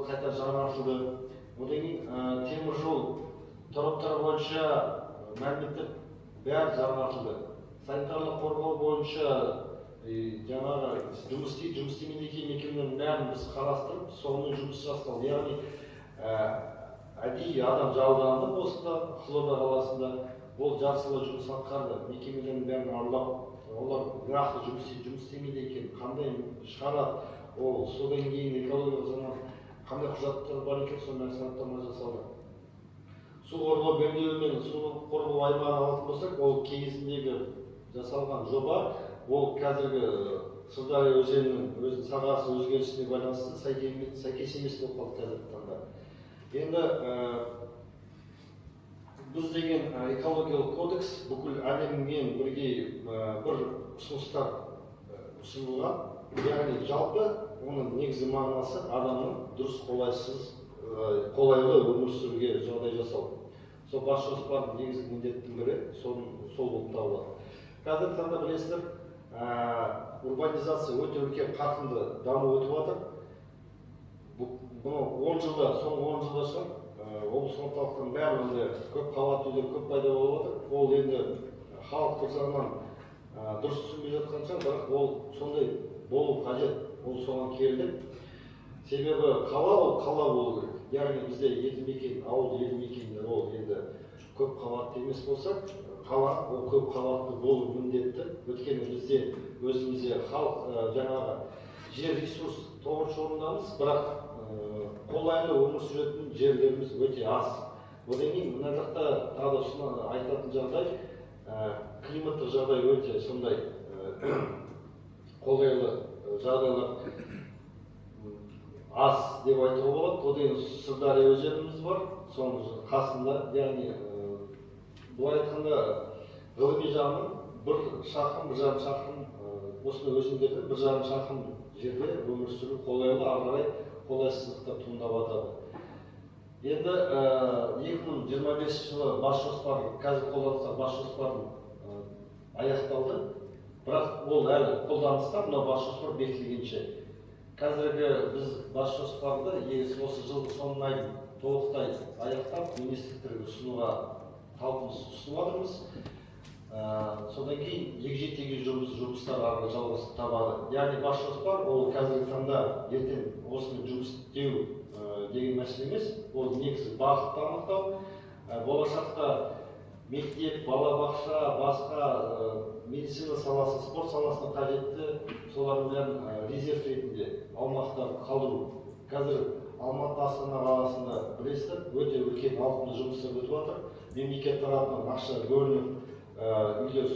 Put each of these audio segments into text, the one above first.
қайта жаңартылды. Одан кейін темір жол тораптары бойынша мәліметтер бәрі жаңартылды. Санитарлық қорғау бойынша жаңағы жұмыс істемейді екен мекемелердің бәрін біз қарастырып, сонымен жұмыс жасалды. Яғни әдейі адам жалданды осында Қызылорда қаласында, ол жақсылы жұмыс атқарды. Мекемелердің бәрін аралап, олар нақты жұмыс істемейді екен, қандай шығарады, ол содан кейін экологиялық жағынан қандай құжаттар бар екен, сонымен сараптама жасалды. Су қорғау белдеуі мен су қорғау аймағын алатын болсақ, ол кезіндегі жасалған жоба, ол қазіргі Сырдария өзенінің өзінің сағасы өзгерісіне байланысты сәйкес емес болып қалды қазіргі таңда. Енді біз деген экологиялық кодекс бүкіл әлеммен бірге бір ұсыныстар ұсынылған. Яғни жалпы оның негізгі мағынасы адамның дұрыс қолайлы өмір сүруге жағдай жасау. Сол бас жоспардың негізгі міндеттің бірі сол болып табылады. Қазіргі таңда білесіздер, урбанизация өте үлкен қарқынды дамып өтіп жатыр. Бұны 10 жылда, соңғы 10 жылда шығар, облыс орталықтың бәрінде көп қабатты үйлер көп пайда болып жатыр. Ол енді халық бір жағынан дұрыс түсінбей жатқан шығар, бірақ ол сондай болу қажет, ол соған келді. Себебі қала ол қала болу керек. Яғни бізде елді мекен, ауыл елді мекендер ол енді көп қабатты емес болса, қала ол көп қабатты болу міндетті. Өйткені бізде өзімізде халық жаңағы жер ресурс 9-шы орындамыз, бірақ қолайлы өмір сүретін жерлеріміз өте аз. Одан кейін мына жақта тағы да айтатын жағдай, климаттық жағдай өте сондай қолайлы жағдайлар аз деп айтуға болады. Одан Сырдария өзеніміз бар, соның қасында, яғни бұлай айтқанда ғылыми жағынан 1 шақырым, 1,5 шақырым осындай өзендерде 1,5 шақырым жерде өмір сүру қолайлы, ары қарай қолайсыздықтар туындап жатады. Енді 2025 жылы бас жоспар, қазір қолданыстағы бас жоспардың аяқталды. Бірақ ол әлі қолданыста, мына бас жоспар бекітілгенше. Қазіргі біз бас жоспарды осы жылғы соңына дейін толықтай аяқтап, министрліктерге ұсынуға талпыныс ұсынып жатырмыз. Содан кейін егжей-тегжей жұмыстар ары жалғасып табады. Яғни бас жоспар ол қазіргі таңда ертең осымен жұмыс істеу деген мәселе емес, ол негізі бағытты анықтау. Болашақта мектеп, балабақша, басқа медицина саласы, спорт саласына қажетті солардың бәрін резерв ретінде аумақтар қалдыру. Қазір Алматы Астана қаласында білесіздер, өте үлкен ауқымды жұмыстар өтіп жатыр. Мемлекет тарапынан ақша бөлініп, үйлер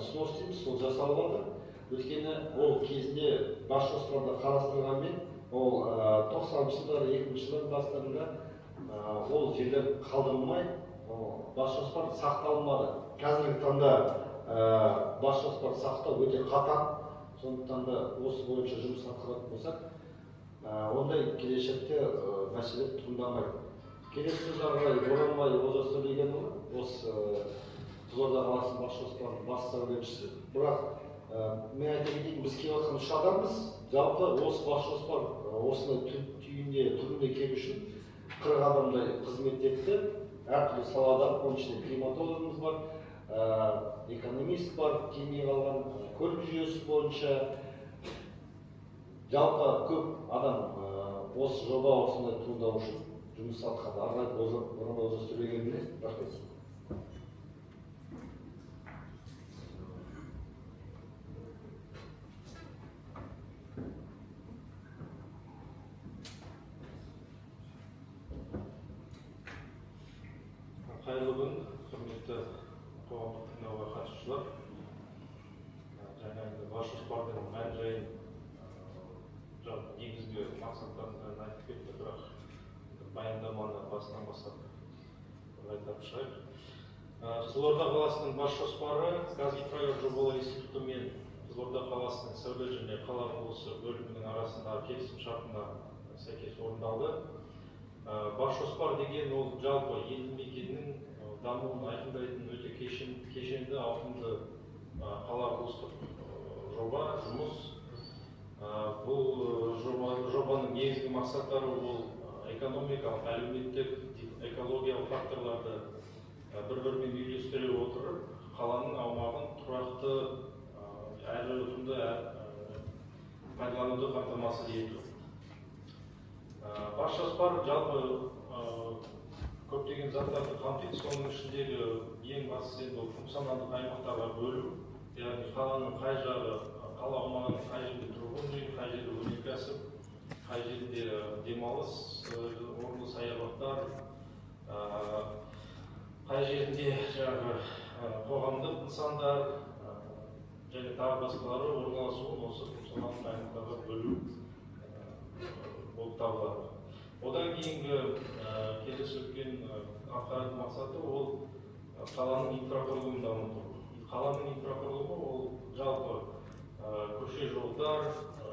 снос дейміз, сол жасалып жатыр. Өйткені ол кезінде бас жоспарда қарастырғанмен, ол 90-шы жылдар, 2000-ші жылдар бастарында ол жерлер қалдырылмай, бас жоспар сақталмады. Қазіргі таңда бас жоспар сақтау өте қатаң. Сондықтан да осы бойынша жұмыс атқаратын болсақ, ондай келешекте мәселе туындамайды. Келесі сөз ары Боранбай Олжас Төлегенұлы, осы Қызылорда қаласының бас жоспарының бас сәулетшісі. Бірақ мен айта кетейін, біз келіп жатқан 3 адамбыз. Жалпы осы бас жоспар осындай түрінде келу үшін 40 адамдай қызмет етті. Әртүрлі саладан, оның ішінде климатологымыз бар, экономист бар, келмей қалған, көлік жүйесі бойынша. Жалпы көп адам осы жоба осындай туындау үшін жұмыс атқарды. Ары қарай Боранбай Олжас Төлегенұлы, рахмет. Қайырлы күн, құрметті қоғамдық тыңдауға қатысушылар. Жаңа енді бас жоспардың мән-жайын негізгі мақсаттарын айтып кетті, бірақ баяндаманы басынан бастап айтып шығайық. Қызылорда қаласының бас жоспары Қазгидромет жобалар институты мен Қызылорда қаласының сәулет және қала құрылысы бөлімінің арасындағы келісімшартына сәйкес орындалды. Бас жоспар деген ол жалпы елді мекеннің дамуын айқындайтын өте кешенді, ауқымды қала құрылыстық жоба, жұмыс. Бұл жобаның негізгі мақсаттары ол экономикалық, әлеуметтік, экологиялық факторларды бір-бірімен үйлестіре отырып, қаланың аумағын тұрақты әрі ұтымды пайдалануды қамтамасыз ету. Бас жоспар жалпы көптеген заттарды қамтиды, соның ішіндегі ең бастысы енді функционалдық аймақтарға бөлу, яғни қаланың қай жағы, қала аумағының қай жерде тұрғын үй, қай жерде өнеркәсіп, қай жерде демалыс орны, саябақтар, қай жерінде қоғамдық нысандар және тағы басқалары орналасуын осы функционалдық аймақтарға бөлу болып табылады. Одан кейінгі келесі үлкен атқаратын мақсаты ол қаланың инфрақұрылымын дамыту. Қаланың инфрақұрылымы ол жалпы көше жолдар,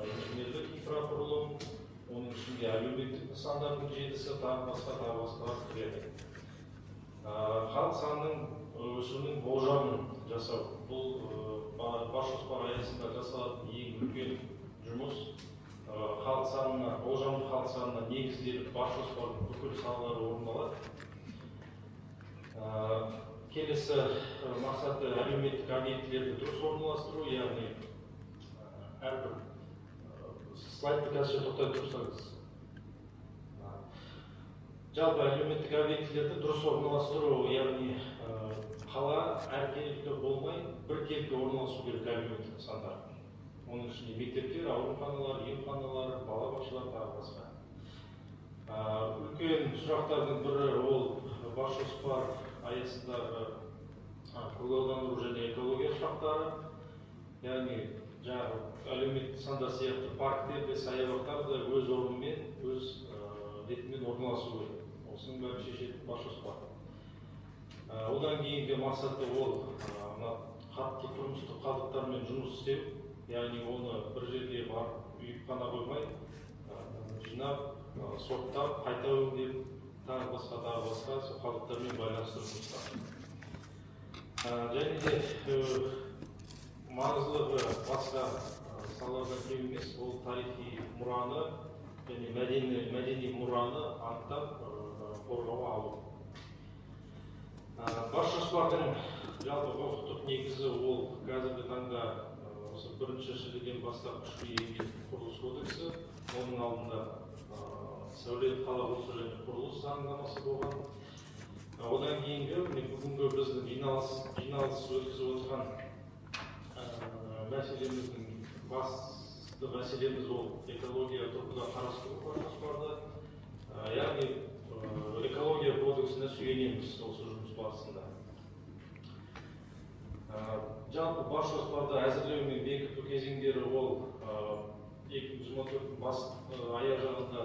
инженерлік инфрақұрылым, оның ішінде әлеуметтік нысандардың желісі, тағы басқа кіреді. Халық санының өсуінің болжамын жасау. Бұл бас жоспар аясында жасалатын ең үлкен жұмыс. Халық санына, болжамды халық санына негізделіп бас жоспардың бүкіл салалары орындалады. Келесі мақсаты әлеуметтік объектілерді дұрыс орналастыру, яғни әрбір слайдты қазір тоқтатып тұрсаңыз. Жалпы әлеуметтік объектілерді дұрыс орналастыру, яғни қала әркелкі болмай біркелкі орналасу керек әлеуметтік нысандар. Оның ішінде мектептер, ауруханалар, емханалар, балабақшалар тағы басқа. Үлкен сұрақтардың бірі ол бас жоспар аясындағы көгалдандыру және экология сұрақтары. Яғни әлеуметтік нысандар сияқты парктерде, саябақтарда өз орнымен, өз ретімен орналасу керек. Осының бәрін шешетін бас жоспар. Одан кейінгі мақсаты ол қатты тұрмыстық қалдықтармен жұмыс істеу. Яғни оны бір жерге барып үйіп қана қоймай, жинап, сорттап, қайта өңдеп, тағы басқа сол қалдықтармен байланыстырып жұмыстар. Және де маңыздылығы басқа салалардан кем емес, ол тарихи мұраны және мәдени мұраны анықтап қорғауға алу. Бас жоспардың жалпы құқықтық негізі ол қазіргі таңда осы бірінші шілдеден бастап күшіне енген құрылыс кодексі, оның алдында сәулет, қала құрылысы және құрылыс заңнамасы болған. Одан кейінгі бүгінгі біздің жиналыс өткізіп отырған мәселеміздің басты мәселеміз ол экология тұрғыда қарастыру бас жоспарды. Яғни экология кодексіне сүйенеміз осы жұмыс барысында. Жалпы бас жоспарды әзірлеу мен бекіту кезеңдері ол 2024 аяқ жағында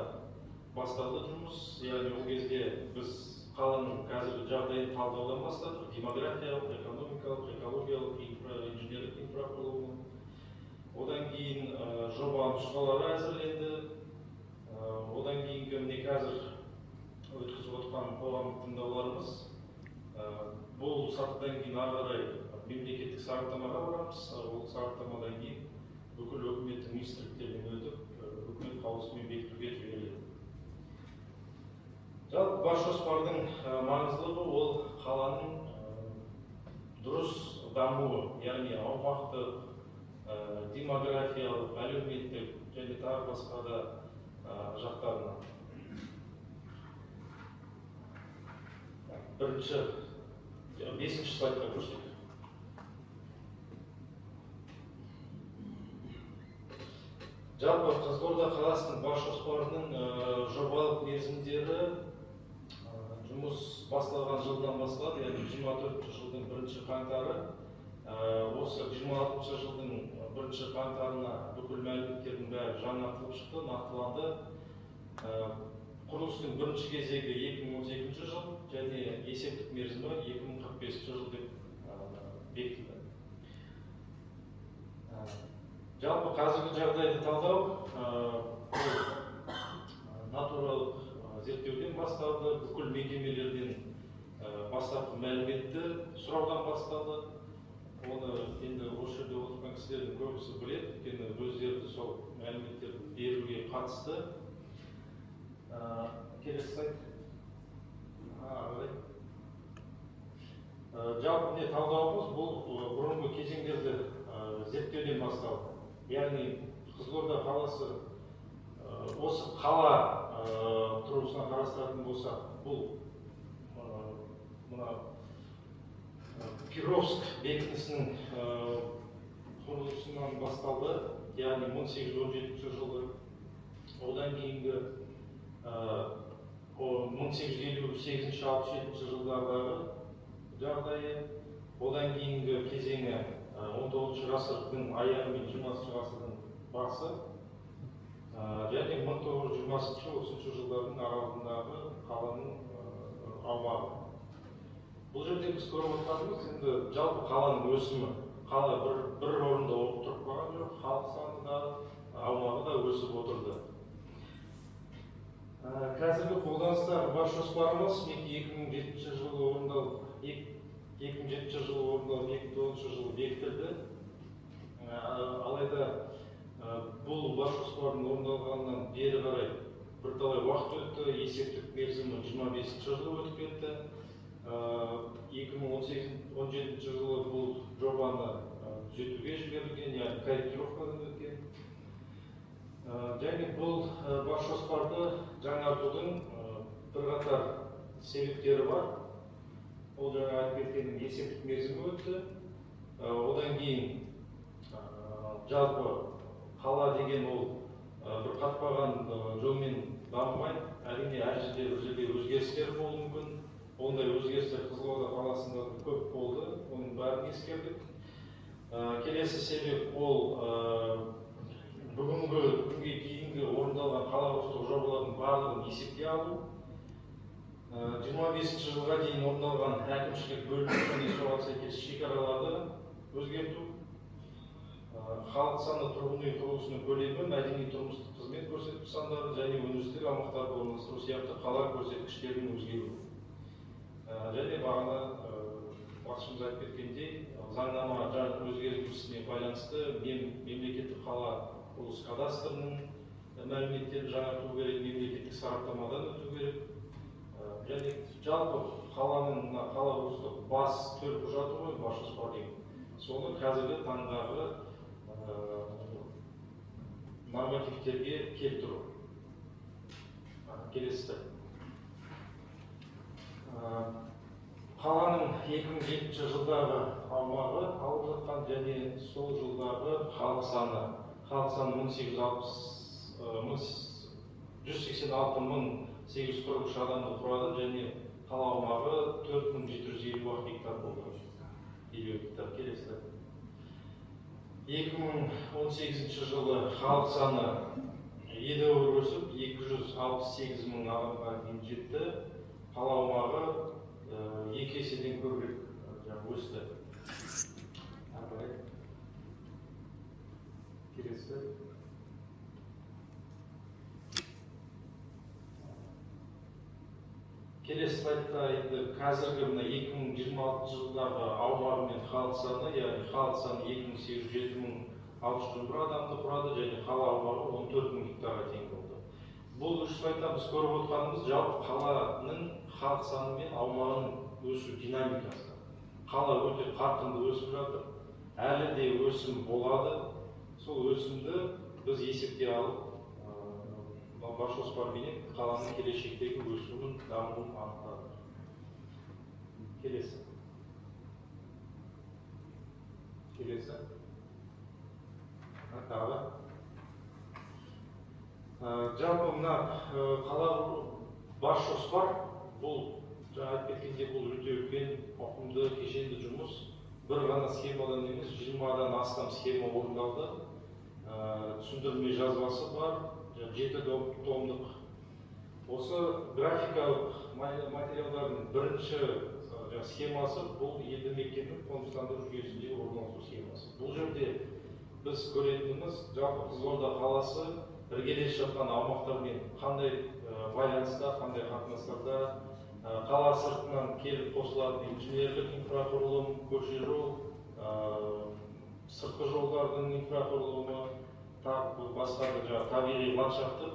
басталды жұмыс. Яғни ол кезде біз қаланың қазіргі жағдайын талдаудан бастадық. Демографиялық, экономикалық, экологиялық, инженерлік инфрақұрылым. Одан кейін жоба нұсқалары әзірленді. Одан кейінгі міне қазір өткізіп отырған қоғамдық тыңдауларымыз. Бұл сатыдан кейін ары қарай мемлекеттік сараптамаға барамыз. Ол сараптамадан кейін бүкіл өкіметтің министрліктерінен өтіп, үкімет қаулысымен бекітуге жіберіледі. Жалпы бас жоспардың маңыздылығы ол қаланың дұрыс дамуы, яғни аумақты демографиялық, әлеуметтік және тағы басқа да жақтарына. Бесінші слайдқа көшейік. Жалпы Қызылорда қаласының бас жоспарының жобалық мерзімдері жұмыс басталған жылдан басталады, яғни 24 жылдың 1 қаңтары. Осы 26 жылдың 1 қаңтарына бүкіл мәліметтердің бәрі жаңартылып шықты, нақтыланды. Құрылыстың бірінші кезегі 2012 жыл және есептік мерзімі 2045 жыл деп бекітілді. Жалпы қазіргі жағдайды талдау натуралық зерттеуден басталды, бүкіл мекемелерден бастапқы мәліметті сұраудан басталды. Оны енді осы жерде отырған кісілердің көбісі біледі, өйткені өздері сол мәліметтерді беруге қатысты. Келесі слайд. Ары қарай. Жалпы не талдауымыз бұл бұрынғы кезеңдерді зерттеуден басталды. Яғни Қызылорда қаласы осы қала тұрғысынан қарастыратын болсақ, бұл мына Кировск бекінісінің құрылысынан басталды, яғни 1817 жылы. Одан кейінгі 1858-67 жылдардағы жағдайы, одан кейінгі кезеңі 19 ғасырдың аяғы мен 20 ғасырдың басы, және 1920-30 жылдардың аралығындағы қаланың аумағы. Бұл жерде біз көріп отырғанымыз енді жалпы қаланың өсімі. Қала бір орында тұрып қалған жоқ, халық саны да, аумағы да өсіп отырды. Қазіргі қолданыстағы бас жоспарымыз 2007 жылы орындалып, 2009 жылы бекітілді. Алайда бұл бас жоспардың орындалғаннан бері қарай бірталай уақыт өтті, есептік мерзімі 25 жылы өтіп кетті. 2017 жылы бұл жобаны түзетуге жіберілген, яғни корректировкадан өткен. Және бұл бас жоспарды жаңартудың бірқатар себептері бар. Ол жаңа айтып кеткеннің есептік мерзімі өтті. Одан кейін жалпы қала деген ол бір қатпаған жолмен дамымайды. Әрине әр жерде бір жерде өзгерістер болуы мүмкін. Ондай өзгерістер Қызылорда қаласында көп болды. Оның бәрін ескердік. Келесі себеп ол бүгінгі күнге дейінгі орындалған қала құрылыстық жобалардың барлығын есепке алу. 25 жылға дейін орындалған әкімшілік бөлімі және соған сәйкес шекараларды өзгерту. Халық саны, тұрғын үй құрылысының көлемі, мәдени тұрмыстық қызмет көрсету сандары және өндірістік аумақтарды орналастыру сияқты қала көрсеткіштерінің өзгеруі. Және бағана басшымыз айтып кеткендей, заңнама өзгертілісіне байланысты мемлекеттік қала құрылыс кадастрының мәліметтерін жаңарту керек, мемлекеттік сараптамадан өту керек. Және жалпы қаланың қала құрылыстық бас төл құжаты ғой, бас жоспар деген. Соны қазіргі таңдағы нормативтерге келтіру. Келесі. Қаланың 2007 жылдағы аумағы алып жатқан және сол жылдағы халық саны 186.843 адамды құрады және қала аумағы 4750 гектар болды. Келесі. 2018 жылы халық саны едәуір өсіп 268.000 адамға дейін жетті. Қала аумағы 2 еседен көбірек өсті. Келесі. Келесі слайдта енді қазіргі 2026 жылдағы аумағы мен халық саны, яғни халық саны 287.601 адамды құрады және қала аумағы 14.000 гектарға тең болды. Бұл үш слайдта біз көріп отырғанымыз жалпы қаланың халық саны мен аумағының өсу динамикасы. Қала өте қарқынды өсіп жатыр. Әлі де өсім болады. Сол өсімді біз есепке алып, бас жоспарменен қаланың келешектегі өсуінің дамуын анықтадық. Келесі. Тағы. Жалпы мына қала бас жоспар, бұл жаңа айтып кеткенде бұл өте үлкен, ауқымды, кешенді жұмыс. Бір ғана схемадан емес, 20-дан астам схема орындалды. Түсіндірме жазбасы бар, 7 томдық. Осы графикалық материалдардың бірінші схемасы бұл елді мекеннің қоныстандыру жүйесіндегі орналасу схемасы. Бұл жерде біз көретініміз жалпы Қызылорда қаласы іргелес жатқан аумақтармен қандай байланыста, қандай қатынастарда, қала сыртынан келіп қосылатын инженерлік инфрақұрылым, көше жол, сыртқы жолдардың инфрақұрылымы, басқа табиғи ландшафттық